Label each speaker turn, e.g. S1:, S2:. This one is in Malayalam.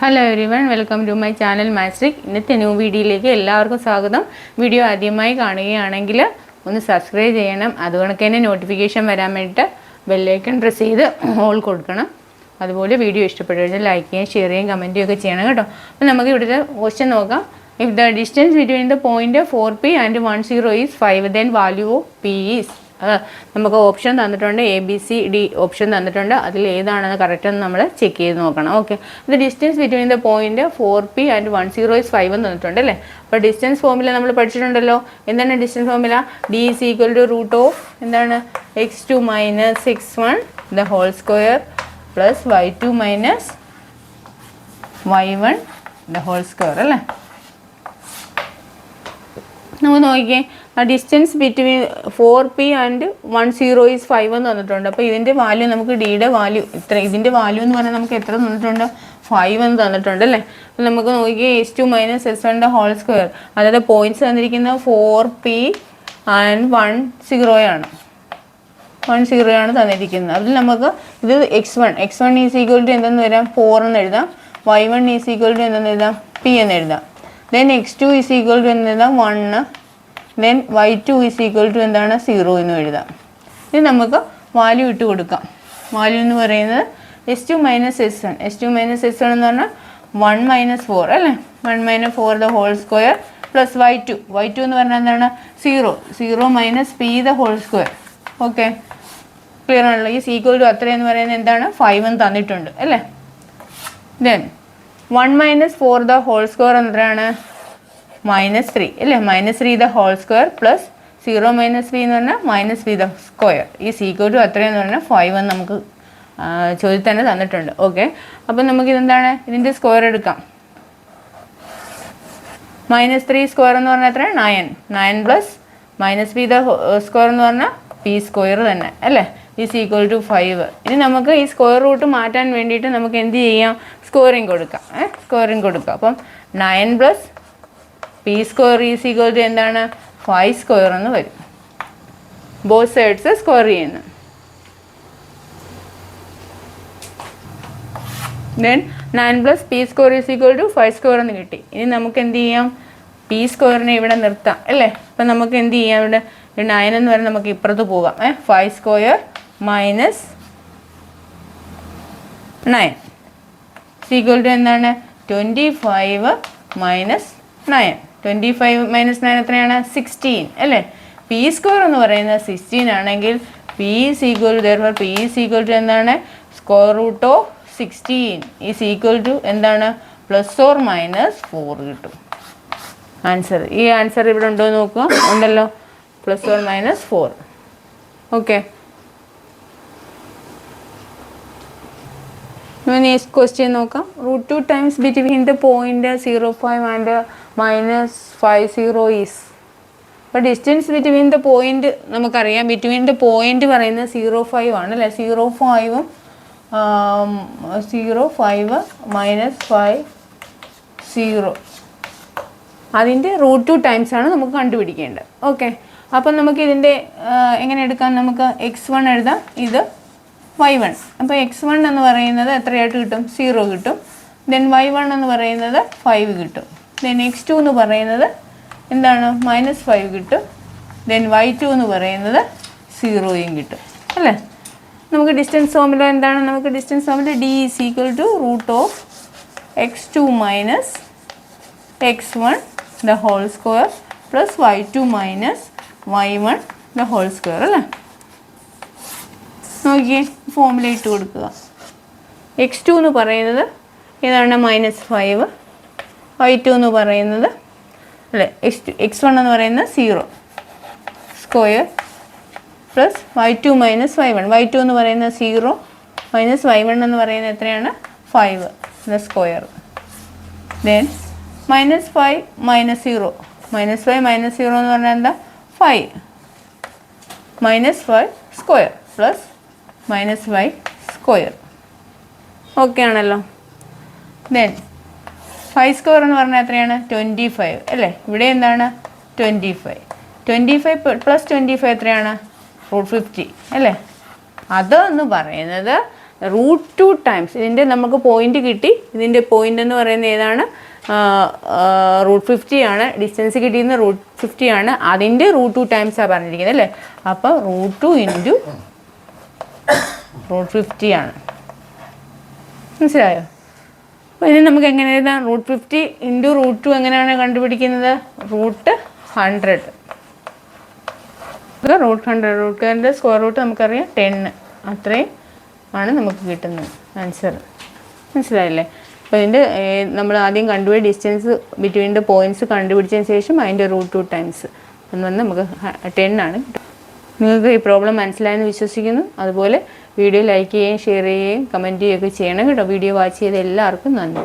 S1: Hello everyone, welcome to my channel magic. ഇന്നത്തെ ന്യൂ വീഡിയോയിലേക്ക് എല്ലാവർക്കും സ്വാഗതം. വീഡിയോ ആദ്യമായി കാണുകയാണെങ്കിൽ ഒന്ന് സബ്സ്ക്രൈബ് ചെയ്യണം. അതുകൊണ്ട് തന്നെ നോട്ടിഫിക്കേഷൻ വരാൻ വേണ്ടിയിട്ട് ബെല്ലൈക്കൺ പ്രസ് ചെയ്ത് ഓൾ കൊടുക്കണം. അതുപോലെ വീഡിയോ ഇഷ്ടപ്പെട്ടു കഴിഞ്ഞാൽ ലൈക്ക് ചെയ്യുകയും ഷെയർ ചെയ്യുകയും കമൻറ്റും ഒക്കെ ചെയ്യണം കേട്ടോ. അപ്പോൾ നമുക്ക് ഇവിടുത്തെ ക്വസ്റ്റ്യൻ നോക്കാം. If the distance between the point 4P and 10 is 5, then value of P is നമുക്ക് ഓപ്ഷൻ തന്നിട്ടുണ്ട്, ABCD ഓപ്ഷൻ തന്നിട്ടുണ്ട്. അതിൽ ഏതാണെന്ന് കറക്റ്റ് എന്ന് നമ്മൾ ചെക്ക് ചെയ്ത് നോക്കണം. ഓക്കെ, ഇത് distance between the point 4P and 10 is 5 എന്ന് തന്നിട്ടുണ്ട് അല്ലേ. അപ്പോൾ ഡിസ്റ്റൻസ് ഫോർമുല നമ്മൾ പഠിച്ചിട്ടുണ്ടല്ലോ. എന്താണ് distance formula? D is equal to root of എന്താണ് x2 minus x1 the whole square plus y2 minus y1 the whole square അല്ലേ. നമുക്ക് നോക്കിക്കേ, distance between 4P and 10 is 5 എന്ന് തന്നിട്ടുണ്ട്. അപ്പോൾ ഇതിൻ്റെ വാല്യൂ നമുക്ക് ഡിയുടെ വാല്യൂ ഇത്ര, ഇതിൻ്റെ വാല്യൂ എന്ന് പറഞ്ഞാൽ നമുക്ക് എത്ര തന്നിട്ടുണ്ട്? 5 എന്ന് തന്നിട്ടുണ്ട് അല്ലേ. അപ്പോൾ നമുക്ക് നോക്കിയാൽ x2 minus x1 whole square, അതായത് പോയിന്റ്സ് തന്നിരിക്കുന്നത് 4P and 10 ആണ്. 10 ആണ് തന്നിരിക്കുന്നത്. അതിൽ നമുക്ക് ഇത് x1 ഈസ് ഈക്വൽ ടു എന്തെന്ന് വരാം? 4 എന്ന് എഴുതാം. y1 ഈസ് ഈക്വൽ ടു എന്തെന്ന് എഴുതാം? P എന്ന് എഴുതാം. Then x2 is equal to എന്ന് എഴുതാം 1. Then y2 is equal to എന്താണ്? 0 എന്ന് എഴുതാം. ഇത് നമുക്ക് വാല്യൂ ഇട്ട് കൊടുക്കാം. വാല്യൂ എന്ന് പറയുന്നത് x2 minus x1 എന്ന് പറഞ്ഞാൽ 1 minus 4 അല്ലേ. 1 minus 4 the whole square plus y2 എന്ന് പറഞ്ഞാൽ എന്താണ്? 0 minus p the whole square. Okay, clear ആണല്ലോ. ഈ ഈക്വൽ ടു അത്രയെന്ന് പറയുന്നത് എന്താണ്? 5 എന്ന് തന്നിട്ടുണ്ട് അല്ലേ. Then 1 minus 4 the whole square എത്രയാണ്? -3 അല്ലേ. -3 the whole square plus 0 minus p എന്ന് പറഞ്ഞാൽ -p the square. ഈ ഈക്വൽ ടു അത്രയെന്ന് പറഞ്ഞാൽ 5 എന്ന് നമുക്ക് ചോദ്യത്തിൽ തന്നെ തന്നിട്ടുണ്ട്. ഓക്കെ, അപ്പം നമുക്ക് ഇതെന്താണ്? ഇതിൻ്റെ സ്ക്വയർ എടുക്കാം. -3 സ്ക്വയർ എന്ന് പറഞ്ഞാൽ എത്ര? 9 പ്ലസ് -p the സ്ക്വയർ എന്ന് പറഞ്ഞാൽ p സ്ക്വയർ തന്നെ അല്ലേ. Is equal to 5. ഇനി നമുക്ക് ഈ സ്ക്വയർ റൂട്ട് മാറ്റാൻ വേണ്ടിയിട്ട് നമുക്ക് എന്ത് ചെയ്യാം? സ്ക്വയറിങ് കൊടുക്കാം. സ്ക്വയറിങ് കൊടുക്കാം. അപ്പം 9 plus p square is equal to എന്താണ്? 5 സ്ക്വയർ എന്ന് വരും. ബോത്ത് സൈഡ്സ് സ്ക്വയർ ചെയ്യുന്നു. Then 9 plus p square is equal to 5 square എന്ന് കിട്ടി. ഇനി നമുക്ക് എന്ത് ചെയ്യാം? p സ്ക്വയറിനെ ഇവിടെ നിർത്താം അല്ലേ. അപ്പം നമുക്ക് എന്ത് ചെയ്യാം? ഇവിടെ 9 എന്ന് പറഞ്ഞാൽ നമുക്ക് ഇപ്പുറത്ത് പോകാം. 5 സ്ക്വയർ മൈനസ് 9 ഈക്വൽ ടു എന്താണ്? 25 മൈനസ് 9. 25 മൈനസ് 9 എത്രയാണ്? 16 അല്ലേ. p സ്ക്വയർ എന്ന് പറയുന്നത് 16 ആണെങ്കിൽ p is equal to therefore p is equal to എന്താണ്? Square root of 16 is equal to എന്താണ്? പ്ലസ് ഓർ മൈനസ് 4 കിട്ടും ആൻസർ. ഈ ആൻസർ ഇവിടെ ഉണ്ടോ എന്ന് നോക്കുക. ഉണ്ടല്ലോ, plus or minus 4. Okay, next question നോക്കാം. √2 times between the point 0.5 and -50 is. അപ്പോൾ ഡിസ്റ്റൻസ് ബിറ്റ്വീൻ ദ പോയിന്റ് നമുക്കറിയാം. ബിറ്റ്വീൻ ദ പോയിന്റ് പറയുന്നത് 0.5 ആണ് അല്ലേ. 0.5 -50 അതിൻ്റെ √2 ടൈംസ് ആണ് നമുക്ക് കണ്ടുപിടിക്കേണ്ടത്. ഓക്കെ, അപ്പം നമുക്ക് ഇതിൻ്റെ എങ്ങനെ എടുക്കാം? നമുക്ക് x1 എഴുതാം, ഇത് y1. അപ്പോൾ x1 എന്ന് പറയുന്നത് എത്രയായിട്ട് കിട്ടും? 0 കിട്ടും. ദെൻ y1 എന്ന് പറയുന്നത് 5 കിട്ടും. ദെൻ x2 എന്ന് പറയുന്നത് എന്താണ്? -5 കിട്ടും. ദെൻ y2 എന്ന് പറയുന്നത് 0 കിട്ടും അല്ലേ. നമുക്ക് ഡിസ്റ്റൻസ് ഫോർമുല എന്താണ്? നമുക്ക് distance formula d is equal to root of x2 minus x1 the whole square plus y2 minus y1 the whole square അല്ലേ. നോക്കിയേ, ഫോർമുല ഇട്ട് കൊടുക്കുക. x2 എന്ന് പറയുന്നത് ഏതാണ്? -5. y2 എന്ന് പറയുന്നത് അല്ലേ, x1 എന്ന് പറയുന്നത് 0 square plus y2 minus y2 എന്ന് പറയുന്നത് 0 മൈനസ് y1 എന്ന് പറയുന്നത് എത്രയാണ്? 5 സ്ക്വയർ. ദെൻ -5 -0 എന്ന് പറഞ്ഞാൽ എന്താ? 5 -5 സ്ക്വയർ പ്ലസ് -5 സ്ക്വയർ. ഓക്കെ ആണല്ലോ. ദെൻ 5 സ്ക്വയർ എന്ന് പറഞ്ഞാൽ എത്രയാണ്? 25 അല്ലേ. ഇവിടെ എന്താണ്? 25 പ്ലസ് 25 എത്രയാണ്? √50 അല്ലേ. അതെന്ന് പറയുന്നത് √2 ടൈംസ് ഇതിൻ്റെ നമുക്ക് പോയിന്റ് കിട്ടി. ഇതിൻ്റെ പോയിന്റ് എന്ന് പറയുന്നത് ഏതാണ്? √50 ആണ്. ഡിസ്റ്റൻസ് കിട്ടിയിരുന്ന √50 ആണ്. അതിൻ്റെ √2 ടൈംസാണ് പറഞ്ഞിരിക്കുന്നത് അല്ലേ? അപ്പോൾ √2 ഇൻറ്റു √50 ആണ്. മനസ്സിലായോ? അപ്പോൾ ഇതിന് നമുക്ക് എങ്ങനെ എഴുതാം? √50 ഇൻറ്റു √2 എങ്ങനെയാണ് കണ്ടുപിടിക്കുന്നത്? √100. √100 സ്ക്വയർ റൂട്ട് നമുക്കറിയാം 10. അത്രയും ആണ് നമുക്ക് കിട്ടുന്നത് ആൻസർ. മനസ്സിലായില്ലേ? അപ്പോൾ ഇതിൻ്റെ നമ്മൾ ആദ്യം കണ്ടുപോയി ഡിസ്റ്റൻസ് ബിറ്റ്വീൻ ദ പോയിൻറ്റ്സ് കണ്ടുപിടിച്ചതിന് ശേഷം അതിൻ്റെ √2 ടൈംസ് എന്ന് പറഞ്ഞാൽ നമുക്ക് 10 ആണ്. നിങ്ങൾക്ക് ഈ പ്രോബ്ലം മനസ്സിലായെന്ന് വിശ്വസിക്കുന്നു. അതുപോലെ വീഡിയോ ലൈക്ക് ചെയ്യുകയും ഷെയർ ചെയ്യുകയും കമൻറ്റ് ചെയ്യുകയൊക്കെ ചെയ്യണം കേട്ടോ. വീഡിയോ വാച്ച് ചെയ്ത എല്ലാവർക്കും നന്ദി.